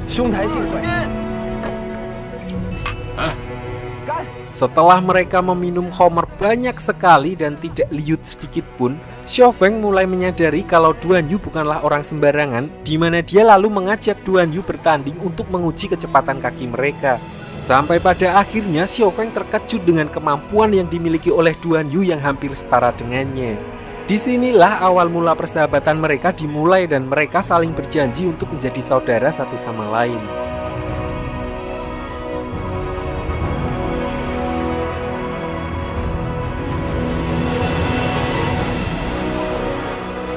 兄台幸会。 Setelah mereka meminum khamr banyak sekali dan tidak liut sedikit pun, Xiaofeng mulai menyadari kalau Duan Yu bukanlah orang sembarangan, di mana dia lalu mengajak Duan Yu bertanding untuk menguji kecepatan kaki mereka. Sampai pada akhirnya Xiaofeng terkejut dengan kemampuan yang dimiliki oleh Duan Yu yang hampir setara dengannya. Disinilah awal mula persahabatan mereka dimulai dan mereka saling berjanji untuk menjadi saudara satu sama lain.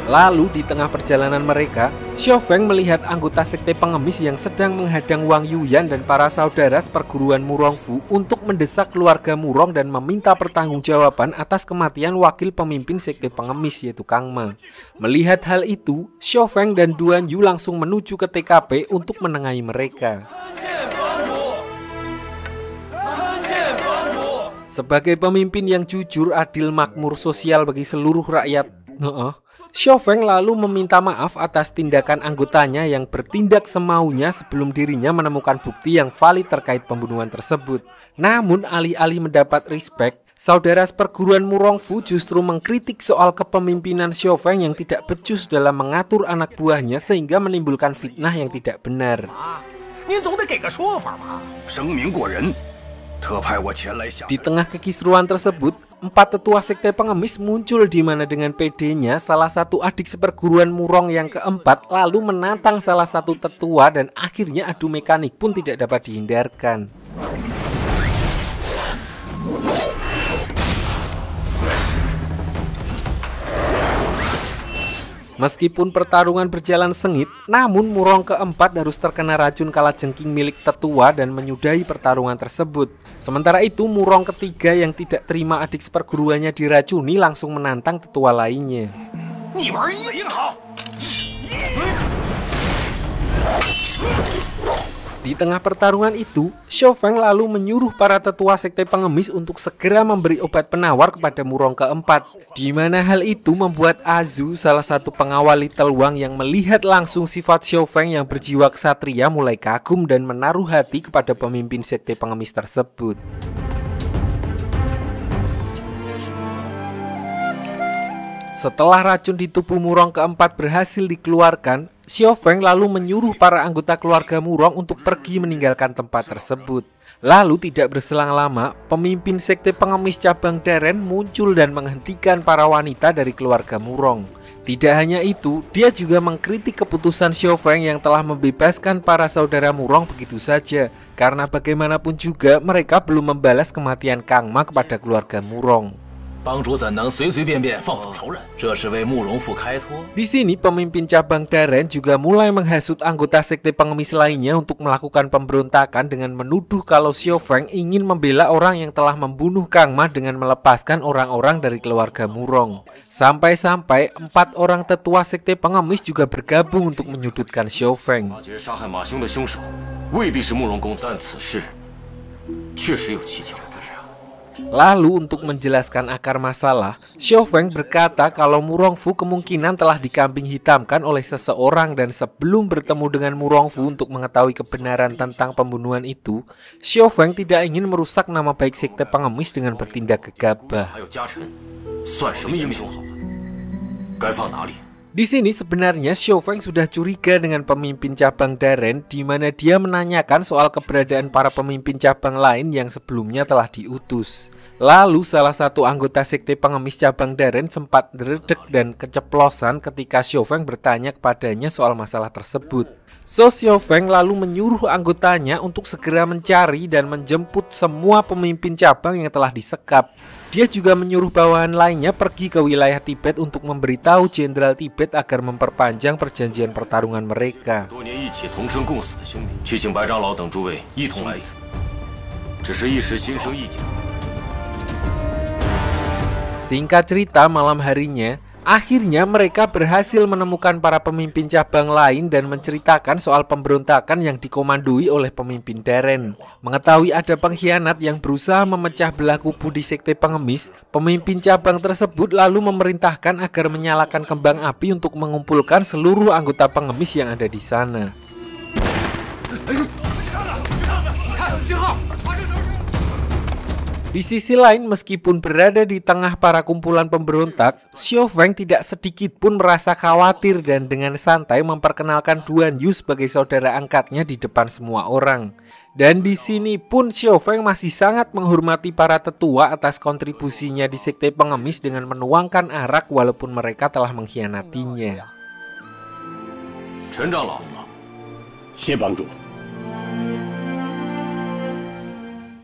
Lalu di tengah perjalanan mereka, Xiaofeng melihat anggota sekte pengemis yang sedang menghadang Wang Yuyan dan para saudara seperguruan Murongfu untuk mendesak keluarga Murong dan meminta pertanggungjawaban atas kematian wakil pemimpin sekte pengemis yaitu Kang Ma. Melihat hal itu, Xiaofeng dan Duan Yu langsung menuju ke TKP untuk menengahi mereka. Sebagai pemimpin yang jujur, adil, makmur, sosial bagi seluruh rakyat, Xiaofeng lalu meminta maaf atas tindakan anggotanya yang bertindak semaunya sebelum dirinya menemukan bukti yang valid terkait pembunuhan tersebut. Namun alih-alih mendapat respect, saudara seperguruan Murongfu justru mengkritik soal kepemimpinan Xiaofeng yang tidak becus dalam mengatur anak buahnya sehingga menimbulkan fitnah yang tidak benar. Di tengah kekisruan tersebut, 4 tetua sekte pengemis muncul di mana dengan PD-nya salah satu adik seperguruan Murong yang keempat lalu menantang salah satu tetua dan akhirnya adu mekanik pun tidak dapat dihindarkan. Meskipun pertarungan berjalan sengit, namun Murong keempat harus terkena racun kalajengking milik tetua dan menyudahi pertarungan tersebut. Sementara itu, Murong ketiga yang tidak terima adik seperguruannya diracuni langsung menantang tetua lainnya. Di tengah pertarungan itu, Xiaofeng lalu menyuruh para tetua sekte pengemis untuk segera memberi obat penawar kepada Murong keempat. Di mana hal itu membuat Azu, salah satu pengawal Little Wang yang melihat langsung sifat Xiaofeng yang berjiwa ksatria mulai kagum dan menaruh hati kepada pemimpin sekte pengemis tersebut. Setelah racun di tubuh Murong keempat berhasil dikeluarkan, Xiaofeng lalu menyuruh para anggota keluarga Murong untuk pergi meninggalkan tempat tersebut. Lalu tidak berselang lama, pemimpin sekte pengemis cabang Daren muncul dan menghentikan para wanita dari keluarga Murong. Tidak hanya itu, dia juga mengkritik keputusan Xiaofeng yang telah membebaskan para saudara Murong begitu saja. Karena bagaimanapun juga mereka belum membalas kematian Kang Ma kepada keluarga Murong. Di sini pemimpin cabang Daren juga mulai menghasut anggota sekte pengemis lainnya untuk melakukan pemberontakan dengan menuduh kalau Xiaofeng ingin membela orang yang telah membunuh Kang Ma dengan melepaskan orang-orang dari keluarga Murong. Sampai-sampai 4 orang tetua sekte pengemis juga bergabung untuk menyudutkan Xiaofeng. Lalu untuk menjelaskan akar masalah, Xiaofeng berkata kalau Murongfu kemungkinan telah dikambing hitamkan oleh seseorang dan sebelum bertemu dengan Murongfu untuk mengetahui kebenaran tentang pembunuhan itu, Xiaofeng tidak ingin merusak nama baik sekte pengemis dengan bertindak gegabah. Di sini sebenarnya Xiaofeng sudah curiga dengan pemimpin cabang Daren di mana dia menanyakan soal keberadaan para pemimpin cabang lain yang sebelumnya telah diutus. Lalu salah satu anggota sekte pengemis cabang Daren sempat deredek dan keceplosan ketika Xiaofeng bertanya kepadanya soal masalah tersebut. Xiaofeng lalu menyuruh anggotanya untuk segera mencari dan menjemput semua pemimpin cabang yang telah disekap. Dia juga menyuruh bawahan lainnya pergi ke wilayah Tibet untuk memberitahu Jenderal Tibet agar memperpanjang perjanjian pertarungan mereka. Singkat cerita, malam harinya akhirnya mereka berhasil menemukan para pemimpin cabang lain dan menceritakan soal pemberontakan yang dikomandoi oleh pemimpin Daren. Mengetahui ada pengkhianat yang berusaha memecah belah kubu di sekte pengemis, pemimpin cabang tersebut lalu memerintahkan agar menyalakan kembang api untuk mengumpulkan seluruh anggota pengemis yang ada di sana. Di sisi lain, meskipun berada di tengah para kumpulan pemberontak, Xiao Feng tidak sedikit pun merasa khawatir dan dengan santai memperkenalkan Duan Yu sebagai saudara angkatnya di depan semua orang. Dan di sini pun Xiao Feng masih sangat menghormati para tetua atas kontribusinya di sekte pengemis dengan menuangkan arak walaupun mereka telah mengkhianatinya. Chen Zhanglao, Xie Bangzhu.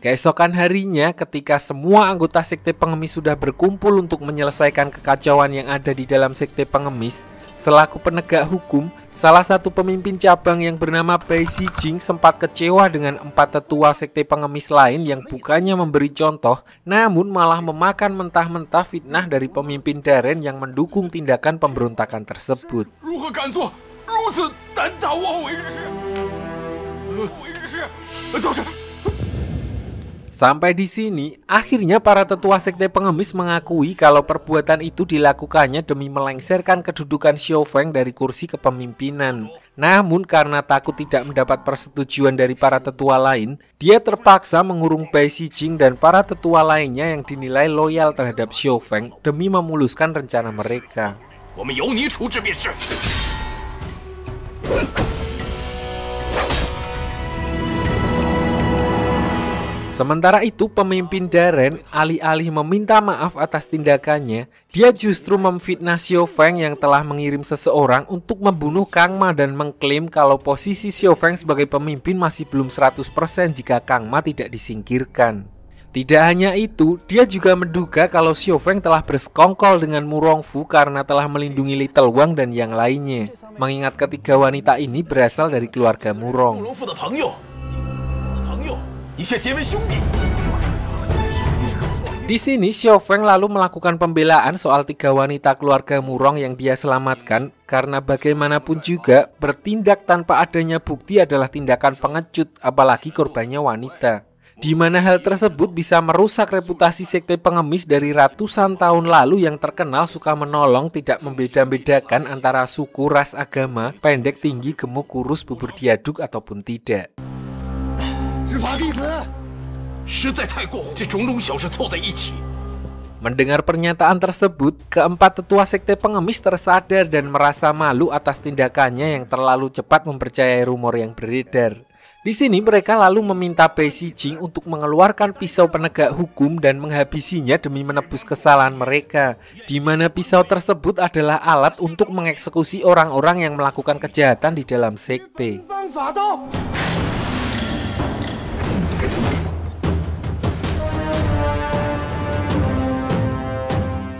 Keesokan harinya, ketika semua anggota sekte pengemis sudah berkumpul untuk menyelesaikan kekacauan yang ada di dalam sekte pengemis, selaku penegak hukum, salah satu pemimpin cabang yang bernama Bai Xijing sempat kecewa dengan 4 tetua sekte pengemis lain yang bukannya memberi contoh, namun malah memakan mentah-mentah fitnah dari pemimpin Daren yang mendukung tindakan pemberontakan tersebut. Sampai di sini, akhirnya para tetua sekte pengemis mengakui kalau perbuatan itu dilakukannya demi melengsarkan kedudukan Xiao Feng dari kursi kepemimpinan. Namun karena takut tidak mendapat persetujuan dari para tetua lain, dia terpaksa mengurung Bai Xijing dan para tetua lainnya yang dinilai loyal terhadap Xiao Feng demi memuluskan rencana mereka. Sementara itu, pemimpin Daren alih-alih meminta maaf atas tindakannya, dia justru memfitnah Xiao Feng yang telah mengirim seseorang untuk membunuh Kang Ma dan mengklaim kalau posisi Xiao Feng sebagai pemimpin masih belum 100% jika Kang Ma tidak disingkirkan. Tidak hanya itu, dia juga menduga kalau Xiao Feng telah bersekongkol dengan Mu Rongfu karena telah melindungi Little Wang dan yang lainnya, mengingat ketiga wanita ini berasal dari keluarga Mu Rong. Di sini Xiao Feng lalu melakukan pembelaan soal 3 wanita keluarga Mu Rong yang dia selamatkan, karena bagaimanapun juga bertindak tanpa adanya bukti adalah tindakan pengecut, apalagi korbannya wanita. Di mana hal tersebut bisa merusak reputasi sekte pengemis dari ratusan tahun lalu yang terkenal suka menolong, tidak membeda-bedakan antara suku, ras, agama, pendek, tinggi, gemuk, kurus, bubur diaduk ataupun tidak. Mendengar pernyataan tersebut, keempat tetua sekte pengemis tersadar dan merasa malu atas tindakannya yang terlalu cepat mempercayai rumor yang beredar. Di sini mereka lalu meminta Bai Xijing untuk mengeluarkan pisau penegak hukum dan menghabisinya demi menebus kesalahan mereka, di mana pisau tersebut adalah alat untuk mengeksekusi orang-orang yang melakukan kejahatan di dalam sekte.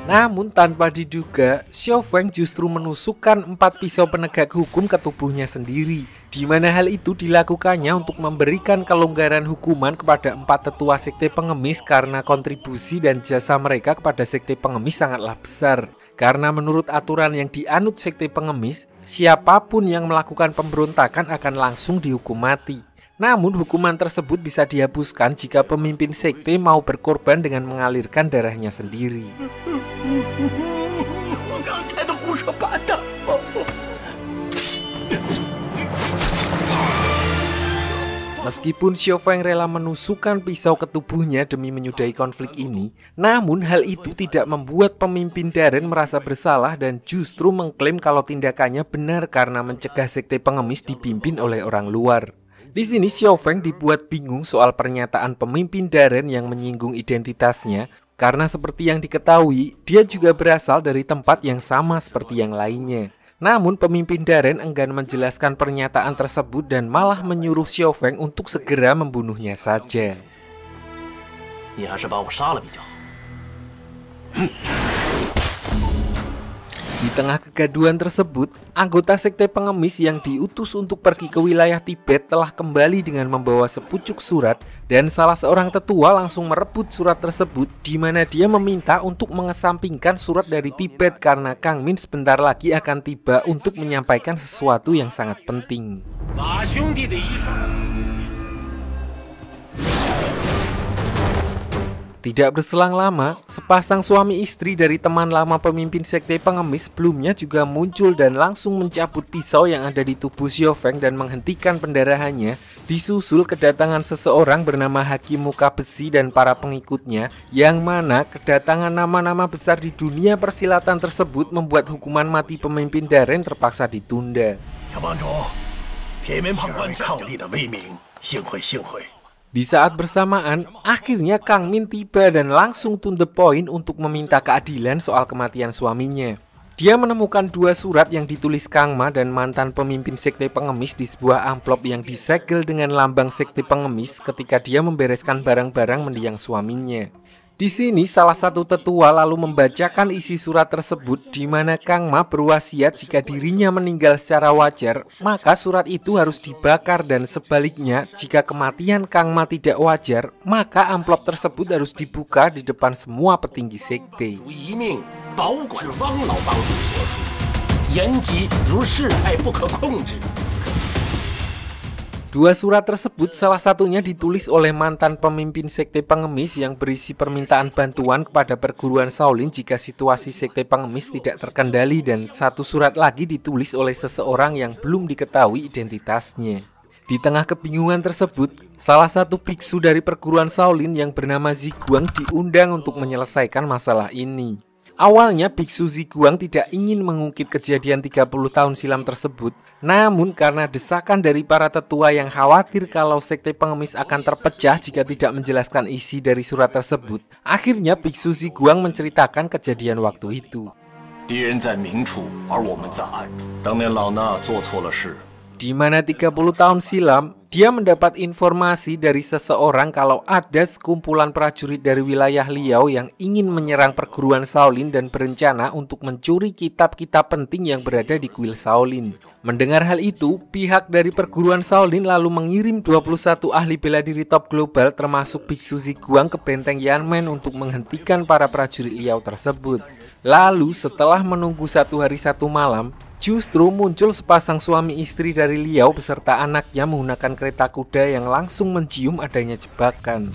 Namun tanpa diduga, Xiao Feng justru menusukkan 4 pisau penegak hukum ke tubuhnya sendiri, di mana hal itu dilakukannya untuk memberikan kelonggaran hukuman kepada 4 tetua sekte pengemis karena kontribusi dan jasa mereka kepada sekte pengemis sangatlah besar. Karena menurut aturan yang dianut sekte pengemis, siapapun yang melakukan pemberontakan akan langsung dihukum mati. Namun hukuman tersebut bisa dihapuskan jika pemimpin sekte mau berkorban dengan mengalirkan darahnya sendiri. Meskipun Xiao Feng rela menusukkan pisau ke tubuhnya demi menyudahi konflik ini, namun hal itu tidak membuat pemimpin Daren merasa bersalah dan justru mengklaim kalau tindakannya benar karena mencegah sekte pengemis dipimpin oleh orang luar. Di sini Xiao Feng dibuat bingung soal pernyataan pemimpin Daren yang menyinggung identitasnya, karena seperti yang diketahui, dia juga berasal dari tempat yang sama seperti yang lainnya. Namun pemimpin Daren enggan menjelaskan pernyataan tersebut dan malah menyuruh Xiao Feng untuk segera membunuhnya saja. Di tengah kegaduhan tersebut, anggota sekte pengemis yang diutus untuk pergi ke wilayah Tibet telah kembali dengan membawa sepucuk surat, dan salah seorang tetua langsung merebut surat tersebut, di mana dia meminta untuk mengesampingkan surat dari Tibet karena Kang Min sebentar lagi akan tiba untuk menyampaikan sesuatu yang sangat penting. Tidak berselang lama, sepasang suami istri dari teman lama pemimpin sekte pengemis sebelumnya juga muncul dan langsung mencabut pisau yang ada di tubuh Xiao Feng dan menghentikan pendarahannya, disusul kedatangan seseorang bernama Hakim Muka Besi dan para pengikutnya, yang mana kedatangan nama-nama besar di dunia persilatan tersebut membuat hukuman mati pemimpin Darren terpaksa ditunda. Di saat bersamaan, akhirnya Kang Min tiba dan langsung to the point untuk meminta keadilan soal kematian suaminya. Dia menemukan 2 surat yang ditulis Kang Ma dan mantan pemimpin sekte pengemis di sebuah amplop yang disegel dengan lambang sekte pengemis ketika dia membereskan barang-barang mendiang suaminya. Di sini salah satu tetua lalu membacakan isi surat tersebut di mana Kang Ma berwasiat jika dirinya meninggal secara wajar, maka surat itu harus dibakar dan sebaliknya jika kematian Kang Ma tidak wajar, maka amplop tersebut harus dibuka di depan semua petinggi sekte. Dua surat tersebut salah satunya ditulis oleh mantan pemimpin sekte pengemis yang berisi permintaan bantuan kepada perguruan Shaolin jika situasi sekte pengemis tidak terkendali, dan satu surat lagi ditulis oleh seseorang yang belum diketahui identitasnya. Di tengah kebingungan tersebut, salah satu biksu dari perguruan Shaolin yang bernama Ziguang diundang untuk menyelesaikan masalah ini. Awalnya biksu Ziguang tidak ingin mengungkit kejadian 30 tahun silam tersebut, namun karena desakan dari para tetua yang khawatir kalau sekte pengemis akan terpecah jika tidak menjelaskan isi dari surat tersebut, akhirnya biksu Ziguang menceritakan kejadian waktu itu. Di mana 30 tahun silam, dia mendapat informasi dari seseorang kalau ada sekumpulan prajurit dari wilayah Liao yang ingin menyerang perguruan Shaolin dan berencana untuk mencuri kitab-kitab penting yang berada di kuil Shaolin. Mendengar hal itu, pihak dari perguruan Shaolin lalu mengirim 21 ahli bela diri top global termasuk biksu Ziguang ke benteng Yanmen untuk menghentikan para prajurit Liao tersebut. Lalu setelah menunggu 1 hari 1 malam, justru muncul sepasang suami istri dari Liao beserta anaknya menggunakan kereta kuda yang langsung mencium adanya jebakan.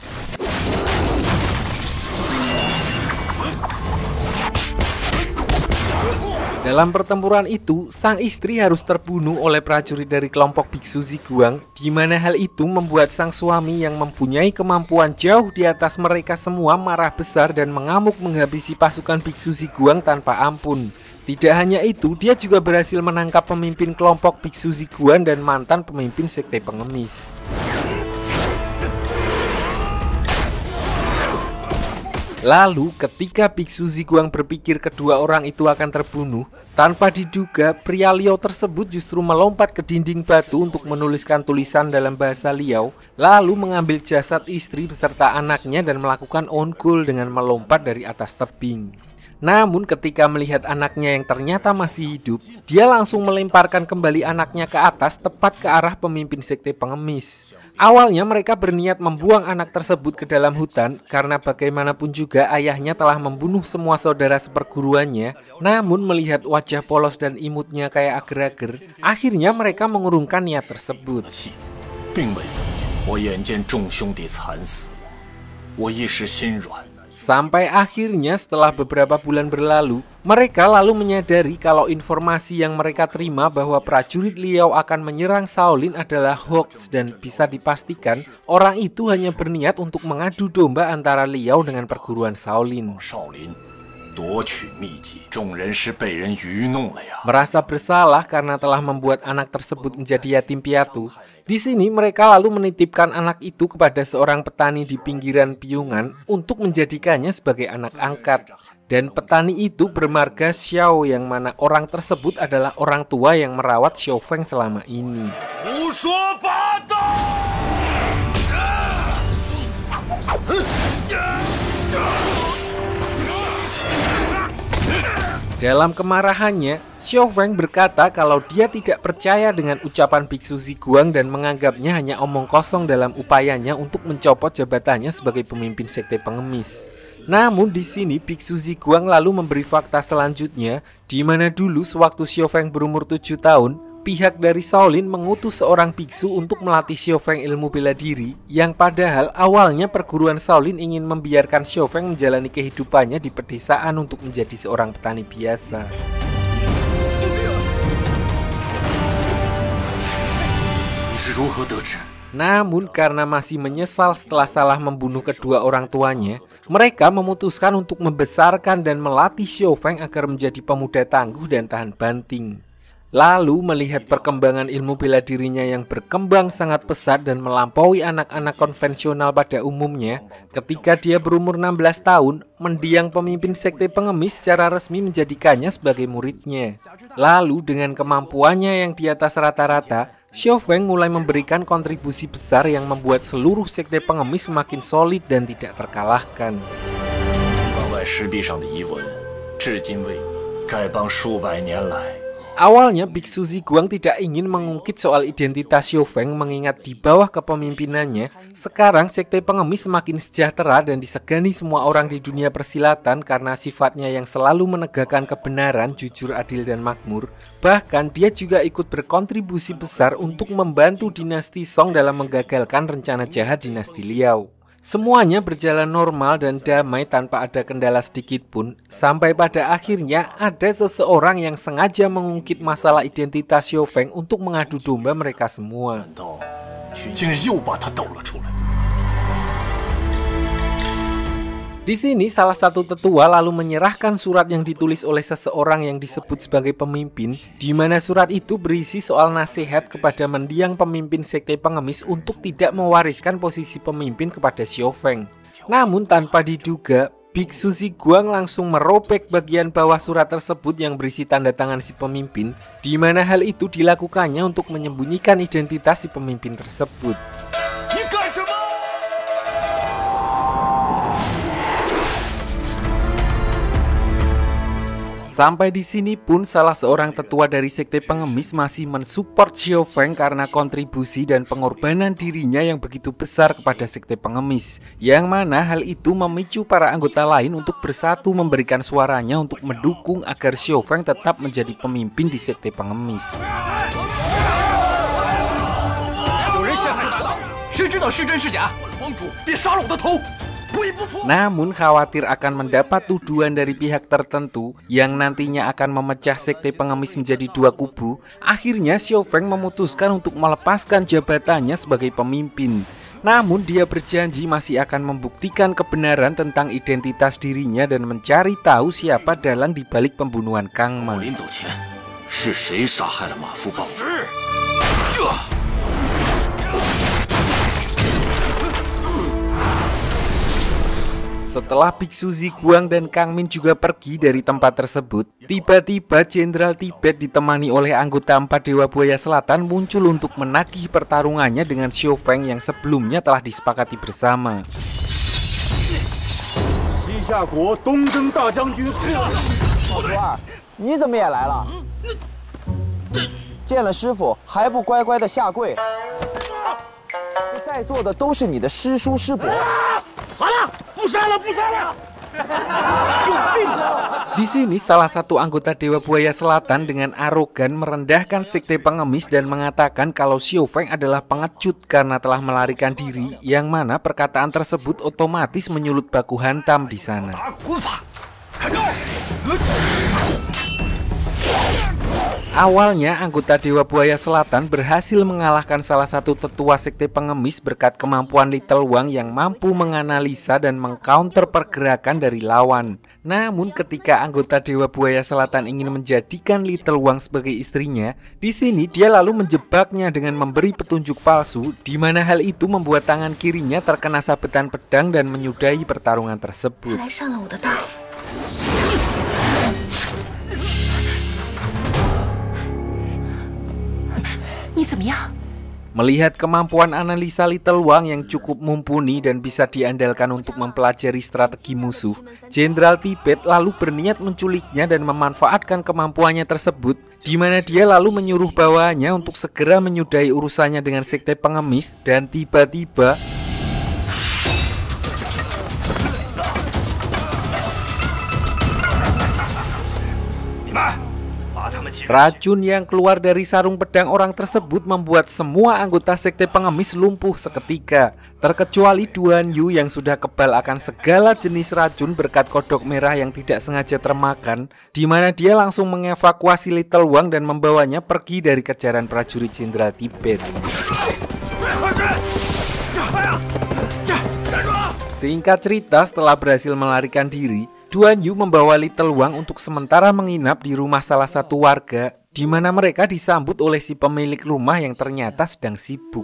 Dalam pertempuran itu, sang istri harus terbunuh oleh prajurit dari kelompok biksu Ziguang, di mana hal itu membuat sang suami yang mempunyai kemampuan jauh di atas mereka semua marah besar dan mengamuk menghabisi pasukan biksu Ziguang tanpa ampun. Tidak hanya itu, dia juga berhasil menangkap pemimpin kelompok biksu Ziguang dan mantan pemimpin sekte pengemis. Lalu ketika biksu Ziguang berpikir kedua orang itu akan terbunuh, tanpa diduga pria Liao tersebut justru melompat ke dinding batu untuk menuliskan tulisan dalam bahasa Liao, lalu mengambil jasad istri beserta anaknya dan melakukan on goal dengan melompat dari atas tebing. Namun ketika melihat anaknya yang ternyata masih hidup, dia langsung melemparkan kembali anaknya ke atas tepat ke arah pemimpin sekte pengemis. Awalnya mereka berniat membuang anak tersebut ke dalam hutan karena bagaimanapun juga ayahnya telah membunuh semua saudara seperguruannya. Namun melihat wajah polos dan imutnya kayak ager-ager, akhirnya mereka mengurungkan niat tersebut. Sampai akhirnya setelah beberapa bulan berlalu, mereka lalu menyadari kalau informasi yang mereka terima bahwa prajurit Liao akan menyerang Shaolin adalah hoax dan bisa dipastikan orang itu hanya berniat untuk mengadu domba antara Liao dengan perguruan Shaolin. Merasa bersalah karena telah membuat anak tersebut menjadi yatim piatu. Di sini mereka lalu menitipkan anak itu kepada seorang petani di pinggiran piungan untuk menjadikannya sebagai anak angkat. Dan petani itu bermarga Xiao, yang mana orang tersebut adalah orang tua yang merawat Xiao Feng selama ini. Dalam kemarahannya, Xiao Feng berkata kalau dia tidak percaya dengan ucapan biksu Ziguang dan menganggapnya hanya omong kosong dalam upayanya untuk mencopot jabatannya sebagai pemimpin sekte pengemis. Namun di sini biksu Ziguang lalu memberi fakta selanjutnya, di mana dulu sewaktu Xiao Feng berumur 7 tahun, pihak dari Shaolin mengutus seorang biksu untuk melatih Xiaofeng ilmu bela diri, yang padahal awalnya perguruan Shaolin ingin membiarkan Xiaofeng menjalani kehidupannya di pedesaan untuk menjadi seorang petani biasa. Namun karena masih menyesal setelah salah membunuh kedua orang tuanya, mereka memutuskan untuk membesarkan dan melatih Xiaofeng agar menjadi pemuda tangguh dan tahan banting. Lalu melihat perkembangan ilmu bela dirinya yang berkembang sangat pesat dan melampaui anak-anak konvensional pada umumnya, ketika dia berumur 16 tahun, mendiang pemimpin sekte pengemis secara resmi menjadikannya sebagai muridnya. Lalu dengan kemampuannya yang di atas rata-rata, Xiaofeng mulai memberikan kontribusi besar yang membuat seluruh sekte pengemis semakin solid dan tidak terkalahkan. Awalnya Biksu Ziguang tidak ingin mengungkit soal identitas Xiaofeng mengingat di bawah kepemimpinannya, sekarang sekte pengemis semakin sejahtera dan disegani semua orang di dunia persilatan karena sifatnya yang selalu menegakkan kebenaran, jujur, adil, dan makmur. Bahkan dia juga ikut berkontribusi besar untuk membantu dinasti Song dalam menggagalkan rencana jahat dinasti Liao. Semuanya berjalan normal dan damai tanpa ada kendala sedikit pun, sampai pada akhirnya ada seseorang yang sengaja mengungkit masalah identitas Xiaofeng untuk mengadu domba mereka semua. Di sini salah satu tetua lalu menyerahkan surat yang ditulis oleh seseorang yang disebut sebagai pemimpin, di mana surat itu berisi soal nasihat kepada mendiang pemimpin sekte pengemis untuk tidak mewariskan posisi pemimpin kepada Xiaofeng. Namun tanpa diduga, Biksu Ziguang langsung merobek bagian bawah surat tersebut yang berisi tanda tangan si pemimpin, di mana hal itu dilakukannya untuk menyembunyikan identitas si pemimpin tersebut. Sampai di sini pun salah seorang tetua dari sekte pengemis masih mensupport Xiaofeng karena kontribusi dan pengorbanan dirinya yang begitu besar kepada sekte pengemis, yang mana hal itu memicu para anggota lain untuk bersatu memberikan suaranya untuk mendukung agar Xiaofeng tetap menjadi pemimpin di sekte pengemis. Namun khawatir akan mendapat tuduhan dari pihak tertentu yang nantinya akan memecah sekte pengemis menjadi dua kubu, akhirnya Xiaofeng memutuskan untuk melepaskan jabatannya sebagai pemimpin. Namun dia berjanji masih akan membuktikan kebenaran tentang identitas dirinya dan mencari tahu siapa dalang di balik pembunuhan Kang Ma. Setelah Biksu Ziguang dan Kang Min juga pergi dari tempat tersebut, tiba-tiba Jenderal Tibet ditemani oleh anggota 4 Dewa Buaya Selatan muncul untuk menagih pertarungannya dengan Xiaofeng yang sebelumnya telah disepakati bersama. Di sini salah satu anggota Dewa Buaya Selatan dengan arogan merendahkan sekte pengemis dan mengatakan kalau Xiaofeng adalah pengecut karena telah melarikan diri, yang mana perkataan tersebut otomatis menyulut baku hantam di sana. Awalnya anggota Dewa Buaya Selatan berhasil mengalahkan salah satu tetua sekte pengemis berkat kemampuan Little Wang yang mampu menganalisa dan mengcounter pergerakan dari lawan. Namun ketika anggota Dewa Buaya Selatan ingin menjadikan Little Wang sebagai istrinya, di sini dia lalu menjebaknya dengan memberi petunjuk palsu, di mana hal itu membuat tangan kirinya terkena sabetan pedang dan menyudahi pertarungan tersebut. Melihat kemampuan analisa Little Wang yang cukup mumpuni dan bisa diandalkan untuk mempelajari strategi musuh, Jenderal Tibet lalu berniat menculiknya dan memanfaatkan kemampuannya tersebut, di mana dia lalu menyuruh bawahannya untuk segera menyudahi urusannya dengan sekte pengemis, dan tiba-tiba Racun yang keluar dari sarung pedang orang tersebut membuat semua anggota sekte pengemis lumpuh seketika, terkecuali Duan Yu yang sudah kebal akan segala jenis racun berkat kodok merah yang tidak sengaja termakan, di mana dia langsung mengevakuasi Little Wang dan membawanya pergi dari kejaran prajurit Jenderal Tibet. Singkat cerita, setelah berhasil melarikan diri, Duan Yu membawa Little Wang untuk sementara menginap di rumah salah satu warga, di mana mereka disambut oleh si pemilik rumah yang ternyata sedang sibuk.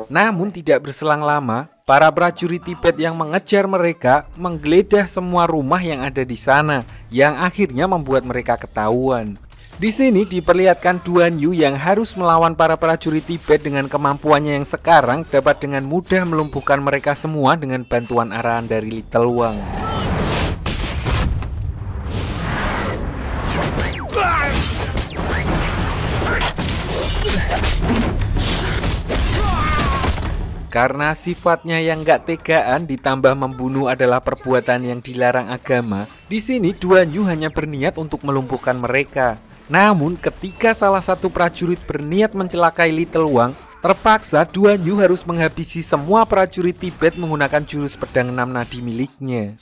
Namun tidak berselang lama, para prajurit Tibet yang mengejar mereka menggeledah semua rumah yang ada di sana, yang akhirnya membuat mereka ketahuan. Di sini diperlihatkan Duan Yu yang harus melawan para prajurit Tibet dengan kemampuannya yang sekarang dapat dengan mudah melumpuhkan mereka semua dengan bantuan arahan dari Little Wang. Karena sifatnya yang gak tegaan ditambah membunuh adalah perbuatan yang dilarang agama, di sini Duan Yu hanya berniat untuk melumpuhkan mereka. Namun ketika salah satu prajurit berniat mencelakai Little Wang, terpaksa Duan Yu harus menghabisi semua prajurit Tibet menggunakan jurus pedang 6 nadi miliknya.